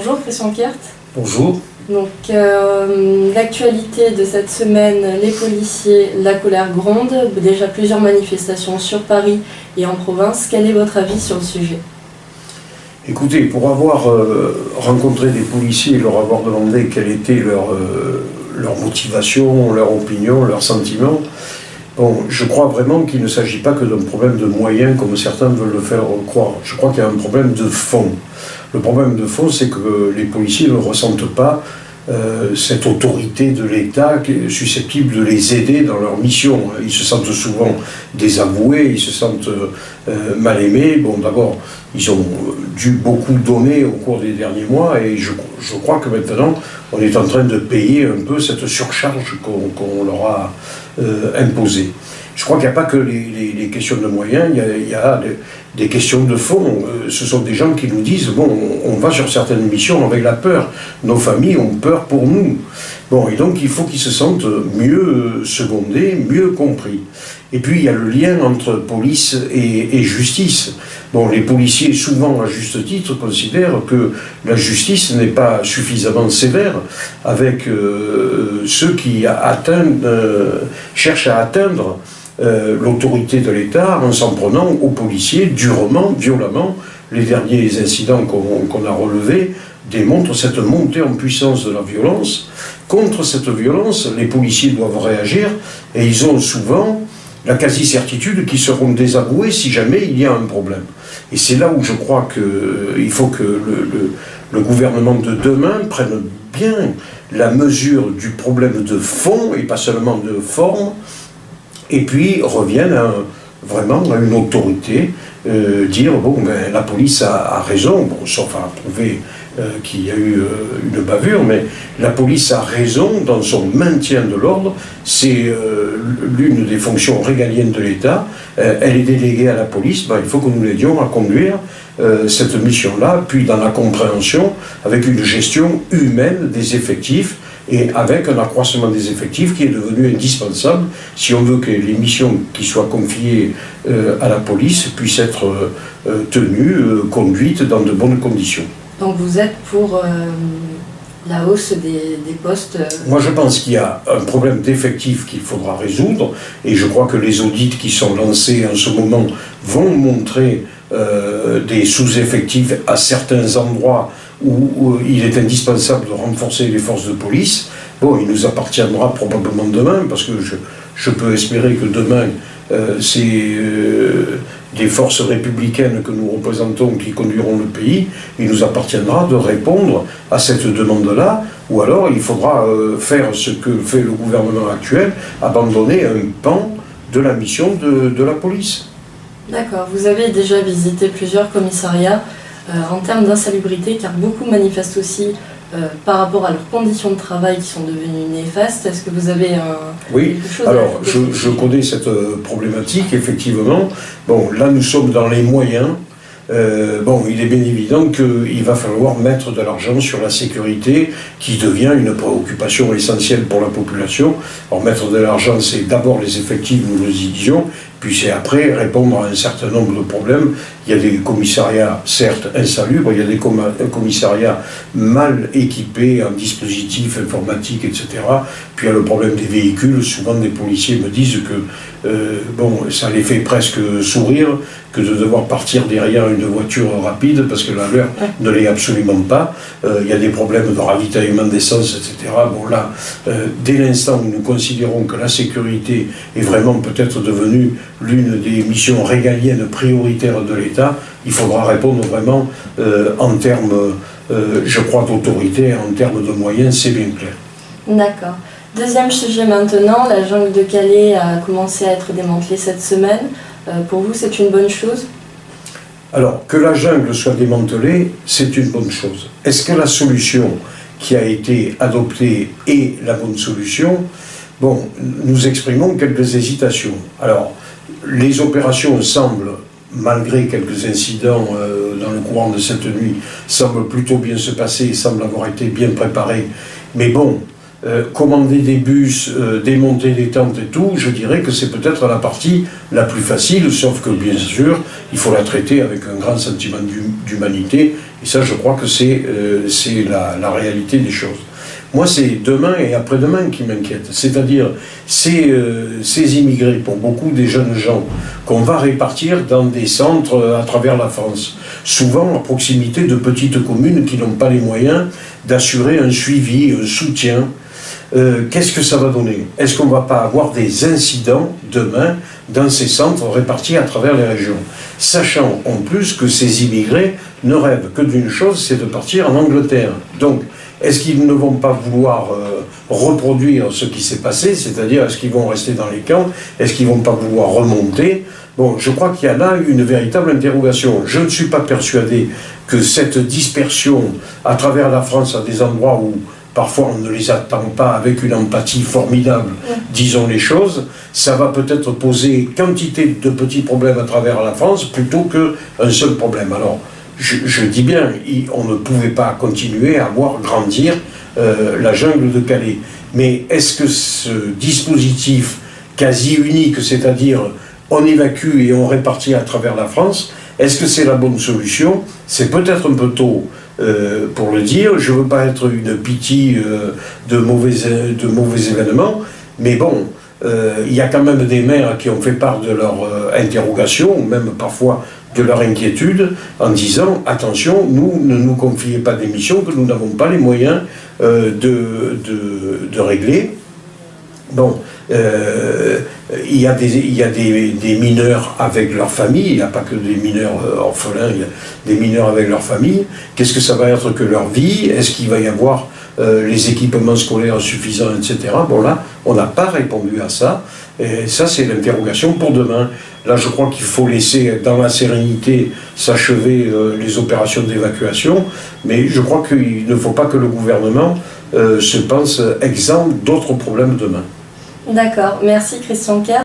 Bonjour Christian Kert. Bonjour. Donc l'actualité de cette semaine, les policiers, la colère gronde, déjà plusieurs manifestations sur Paris et en province. Quel est votre avis sur le sujet? Écoutez, pour avoir rencontré des policiers et leur avoir demandé quelle était leur motivation, leur opinion, leurs sentiments, bon, je crois vraiment qu'il ne s'agit pas que d'un problème de moyens comme certains veulent le faire croire. Je crois qu'il y a un problème de fond. Le problème de fond, c'est que les policiers ne ressentent pas cette autorité de l'État qui est susceptible de les aider dans leur mission. Ils se sentent souvent désavoués, ils se sentent mal aimés. Bon, d'abord, ils ont dû beaucoup donner au cours des derniers mois et je crois que maintenant, on est en train de payer un peu cette surcharge qu'on leur a imposée. Je crois qu'il n'y a pas que les questions de moyens, il y a des questions de fond. Ce sont des gens qui nous disent, bon, on va sur certaines missions avec la peur. Nos familles ont peur pour nous. Bon, et donc il faut qu'ils se sentent mieux secondés, mieux compris. Et puis il y a le lien entre police et justice. Bon, les policiers, souvent à juste titre, considèrent que la justice n'est pas suffisamment sévère avec ceux qui cherchent à atteindre l'autorité de l'État en s'en prenant aux policiers durement, violemment. Les derniers incidents qu'on a relevés démontrent cette montée en puissance de la violence. Contre cette violence, les policiers doivent réagir et ils ont souvent la quasi-certitude qu'ils seront désavoués si jamais il y a un problème. Et c'est là où je crois qu'il faut que le gouvernement de demain prenne bien la mesure du problème de fond et pas seulement de forme, et puis reviennent vraiment à une autorité, dire bon, ben, la police a raison, bon, sauf à prouver qu'il y a eu une bavure, mais la police a raison dans son maintien de l'ordre. C'est l'une des fonctions régaliennes de l'État. Elle est déléguée à la police. Ben, il faut que nous l'aidions à conduire cette mission-là, puis dans la compréhension, avec une gestion humaine des effectifs, et avec un accroissement des effectifs qui est devenu indispensable si on veut que les missions qui soient confiées à la police puissent être tenues, conduites dans de bonnes conditions. Donc vous êtes pour la hausse des postes Moi je pense qu'il y a un problème d'effectifs qu'il faudra résoudre, et je crois que les audits qui sont lancés en ce moment vont montrer des sous-effectifs à certains endroits où il est indispensable de renforcer les forces de police. Bon, il nous appartiendra probablement demain, parce que je peux espérer que demain, c'est des forces républicaines que nous représentons qui conduiront le pays. Il nous appartiendra de répondre à cette demande-là, ou alors il faudra faire ce que fait le gouvernement actuel, abandonner un pan de la mission de la police. D'accord. Vous avez déjà visité plusieurs commissariats en termes d'insalubrité, car beaucoup manifestent aussi par rapport à leurs conditions de travail qui sont devenues néfastes. Est-ce que vous avez Oui, quelque chose alors je connais cette problématique, effectivement. Bon, là nous sommes dans les moyens. Bon, il est bien évident qu'il va falloir mettre de l'argent sur la sécurité, qui devient une préoccupation essentielle pour la population. Alors mettre de l'argent, c'est d'abord les effectifs, nous le disions, puis c'est après répondre à un certain nombre de problèmes. Il y a des commissariats, certes, insalubres, il y a des commissariats mal équipés en dispositifs informatiques, etc. Puis il y a le problème des véhicules. Souvent, des policiers me disent que bon, ça les fait presque sourire que de devoir partir derrière une voiture rapide, parce que la leur ne l'est absolument pas. Il y a des problèmes de ravitaillement d'essence, etc. Bon là, dès l'instant où nous considérons que la sécurité est vraiment peut-être devenue l'une des missions régaliennes prioritaires de l'État, il faudra répondre vraiment en termes, je crois, d'autorité, en termes de moyens, c'est bien clair. D'accord. Deuxième sujet maintenant, la jungle de Calais a commencé à être démantelée cette semaine. Pour vous, c'est une bonne chose? Alors, que la jungle soit démantelée, c'est une bonne chose. Est-ce que la solution qui a été adoptée est la bonne solution? Bon, nous exprimons quelques hésitations. Alors, les opérations semblent, malgré quelques incidents dans le courant de cette nuit, semblent plutôt bien se passer, semblent avoir été bien préparées. Mais bon, commander des bus, démonter des tentes et tout, je dirais que c'est peut-être la partie la plus facile, sauf que bien sûr, il faut la traiter avec un grand sentiment d'humanité Et ça, je crois que c'est la réalité des choses. Moi, c'est demain et après-demain qui m'inquiète. C'est-à-dire ces immigrés, pour beaucoup des jeunes gens, qu'on va répartir dans des centres à travers la France, souvent à proximité de petites communes qui n'ont pas les moyens d'assurer un suivi, un soutien. Qu'est-ce que ça va donner? Est-ce qu'on ne va pas avoir des incidents demain dans ces centres répartis à travers les régions? Sachant en plus que ces immigrés ne rêvent que d'une chose, c'est de partir en Angleterre. Donc, est-ce qu'ils ne vont pas vouloir reproduire ce qui s'est passé? C'est-à-dire, est-ce qu'ils vont rester dans les camps? Est-ce qu'ils ne vont pas vouloir remonter? Bon, je crois qu'il y a là une véritable interrogation. Je ne suis pas persuadé que cette dispersion à travers la France à des endroits où parfois on ne les attend pas avec une empathie formidable, disons les choses, ça va peut-être poser quantité de petits problèmes à travers la France plutôt qu'un seul problème. Alors, je dis bien, on ne pouvait pas continuer à voir grandir la jungle de Calais. Mais est-ce que ce dispositif quasi unique, c'est-à-dire on évacue et on répartit à travers la France, est-ce que c'est la bonne solution? C'est peut-être un peu tôt pour le dire. Je ne veux pas être une pitié de mauvais événements, mais bon, il y a quand même des maires qui ont fait part de leur interrogation, ou même parfois de leur inquiétude, en disant attention, ne nous confiez pas des missions que nous n'avons pas les moyens de régler. Bon, il y a des mineurs avec leur famille, il n'y a pas que des mineurs orphelins, il y a des mineurs avec leur famille. Qu'est-ce que ça va être que leur vie? Est-ce qu'il va y avoir les équipements scolaires suffisants, etc. Bon là, on n'a pas répondu à ça, et ça c'est l'interrogation pour demain. Là je crois qu'il faut laisser dans la sérénité s'achever les opérations d'évacuation, mais je crois qu'il ne faut pas que le gouvernement se pense exempt d'autres problèmes demain. D'accord, merci Christian Kerr.